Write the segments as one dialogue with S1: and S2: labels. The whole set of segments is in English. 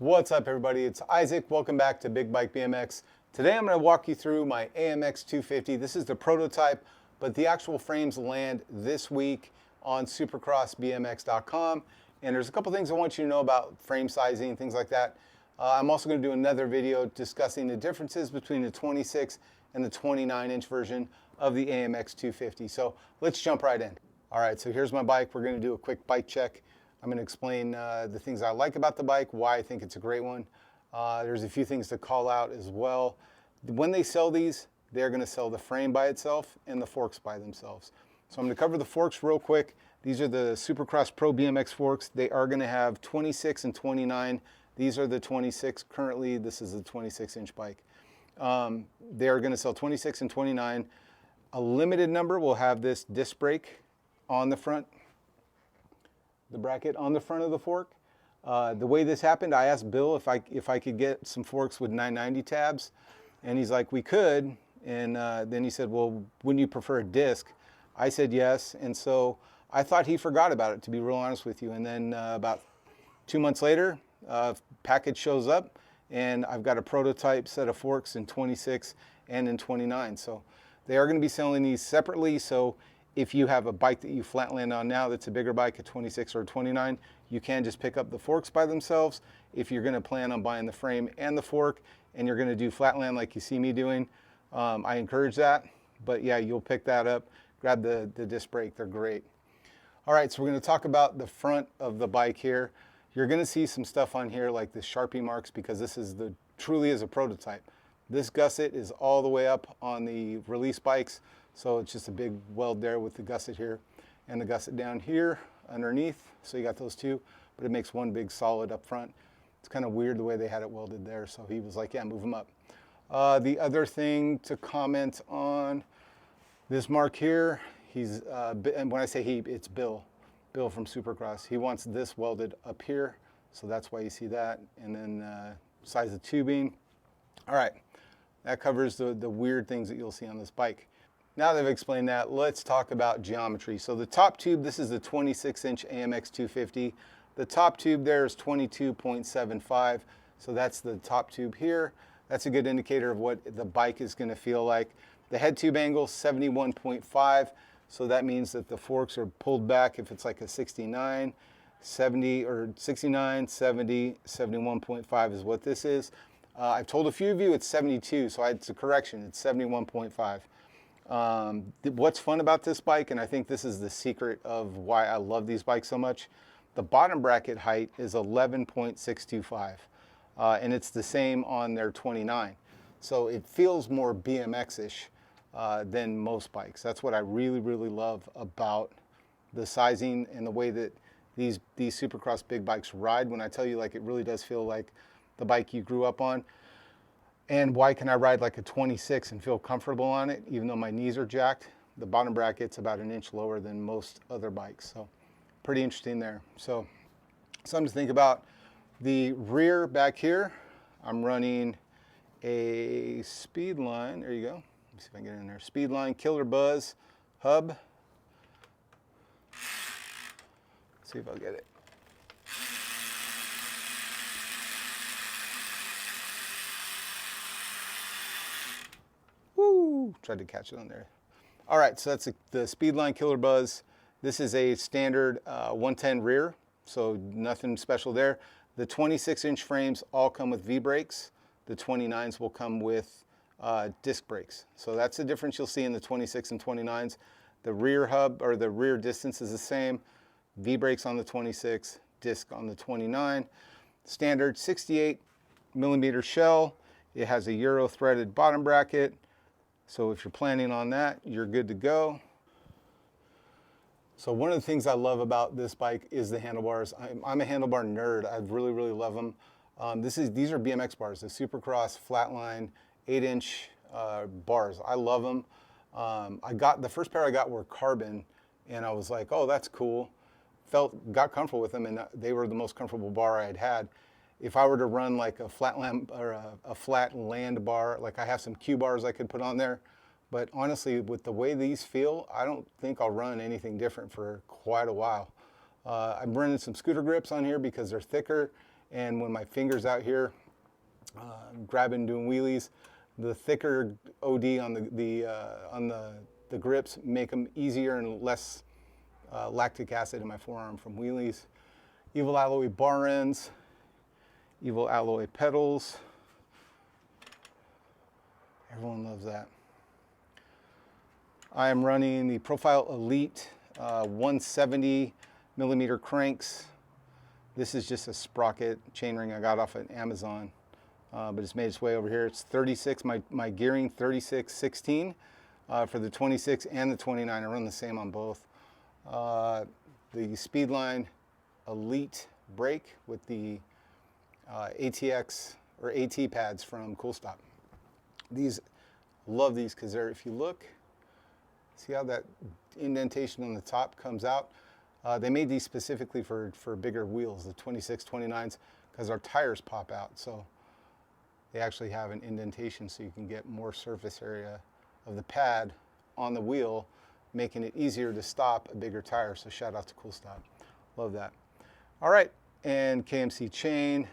S1: What's up, everybody? It's Isaac. Welcome back to Big Bike BMX. Today I'm going to walk you through my AMX250. This is the prototype, but the actual frames land this week on SuperCross BMX.com. And there's a couple things I want you to know about frame sizing, things like that. I'm also going to do another video discussing the differences between the 26 and the 29-inch version of the AMX250. So let's jump right in. All right, so here's my bike. We're going to do a quick bike check. I'm going to explain the things I like about the bike, why I think it's a great one. There's a few things to call out as well. When they sell these, they're going to sell the frame by itself and the forks by themselves. So I'm going to cover the forks real quick. These are the SuperCross Pro BMX forks. They are going to have 26 and 29. These are the 26. Currently, this is a 26-inch bike. They are going to sell 26 and 29. A limited number will have this disc brake on the front. The bracket on the front of the fork. The way this happened, I asked Bill if I could get some forks with 990 tabs, and he's like, we could. And then he said, well, wouldn't you prefer a disc? I said yes, and so I thought he forgot about it, to be real honest with you. And then about 2 months later, package shows up, and I've got a prototype set of forks in 26 and in 29. So they are going to be selling these separately. So if you have a bike that you flatland on now that's a bigger bike, a 26 or a 29, you can just pick up the forks by themselves. If you're going to plan on buying the frame and the fork and you're going to do flatland like you see me doing, I encourage that. But yeah, you'll pick that up, grab the disc brake, they're great. All right, so we're going to talk about the front of the bike here. You're going to see some stuff on here like the Sharpie marks because this is truly is a prototype. This gusset is all the way up on the release bikes. So it's just a big weld there with the gusset here and the gusset down here underneath. So you got those two, but it makes one big solid up front. It's kind of weird the way they had it welded there. So he was like, yeah, move them up. The other thing to comment on this mark here, and when I say he, it's Bill from SuperCross. He wants this welded up here. So that's why you see that. And then size of tubing. All right, that covers the weird things that you'll see on this bike. Now that I've explained that, let's talk about geometry. So the top tube, this is the 26-inch AMX250. The top tube there is 22.75. So that's the top tube here. That's a good indicator of what the bike is going to feel like. The head tube angle, 71.5. So that means that the forks are pulled back if it's like a 69, 70, or 69, 70, 71.5 is what this is. I've told a few of you it's 72, so it's a correction. It's 71.5. What's fun about this bike, and I think this is the secret of why I love these bikes so much, the bottom bracket height is 11.625, and it's the same on their 29. So it feels more BMX-ish than most bikes. That's what I really, really love about the sizing and the way that these SuperCross big bikes ride. When I tell you, like, it really does feel like the bike you grew up on. And why can I ride like a 26 and feel comfortable on it, even though my knees are jacked? The bottom bracket's about an inch lower than most other bikes. So pretty interesting there. So something to think about. The rear back here, I'm running a Speedline. There you go. Let me see if I can get in there. Speedline Killer Buzz hub. Let's see if I'll get it. Tried to catch it on there. All right, so that's the Speedline Killer Buzz. This is a standard 110 rear, so nothing special there. The 26-inch frames all come with V-brakes. The 29s will come with disc brakes. So that's the difference you'll see in the 26 and 29s. The rear hub, or the rear distance, is the same. V-brakes on the 26, disc on the 29. Standard 68mm shell. It has a Euro threaded bottom bracket. So if you're planning on that, you're good to go. So one of the things I love about this bike is the handlebars. I'm a handlebar nerd. I really, really love them. These are BMX bars, the SuperCross Flatline 8-inch bars. I love them. The first pair I got were carbon, and I was like, oh, that's cool. Got comfortable with them, and they were the most comfortable bar I had had. If I were to run like a flatland or a flat land bar, like I have some Q bars I could put on there, but honestly, with the way these feel, I don't think I'll run anything different for quite a while. I'm running some scooter grips on here because they're thicker And when my finger's out here, grabbing, doing wheelies, the thicker OD on the grips make them easier and less lactic acid in my forearm from wheelies. Evil alloy bar ends, evil alloy pedals. Everyone loves that. I am running the Profile Elite 170 millimeter cranks. This is just a sprocket chainring I got off of Amazon, but it's made its way over here. It's 36, my gearing 36/16 for the 26 and the 29. I run the same on both. The Speedline Elite brake with the ATX or AT pads from Cool Stop. Love these because they're, if you look, see how that indentation on the top comes out? They made these specifically for bigger wheels, the 26, 29s, because our tires pop out. So they actually have an indentation so you can get more surface area of the pad on the wheel, making it easier to stop a bigger tire. So shout out to Cool Stop. Love that. All right, and KMC chain,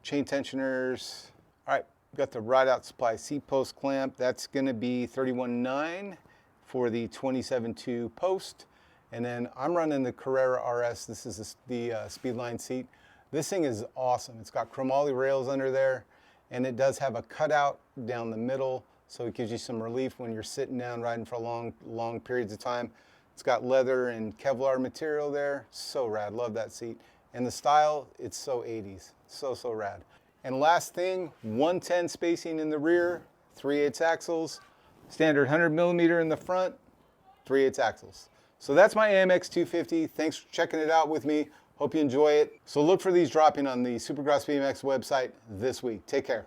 S1: chain tensioners. All right, got the Ride Out Supply seat post clamp. That's gonna be 31.9 for the 27.2 post. And then I'm running the Carrera RS. This is the Speedline seat. This thing is awesome. It's got chromoly rails under there, and it does have a cutout down the middle, so it gives you some relief when you're sitting down riding for long periods of time. It's got leather and Kevlar material there. So rad. Love that seat. And the style, it's so 80s. So rad. And last thing, 110 spacing in the rear, 3/8 axles, standard 100 millimeter in the front, 3/8 axles. So that's my AMX 250. Thanks for checking it out with me. Hope you enjoy it. So look for these dropping on the SuperCross BMX website this week. Take care.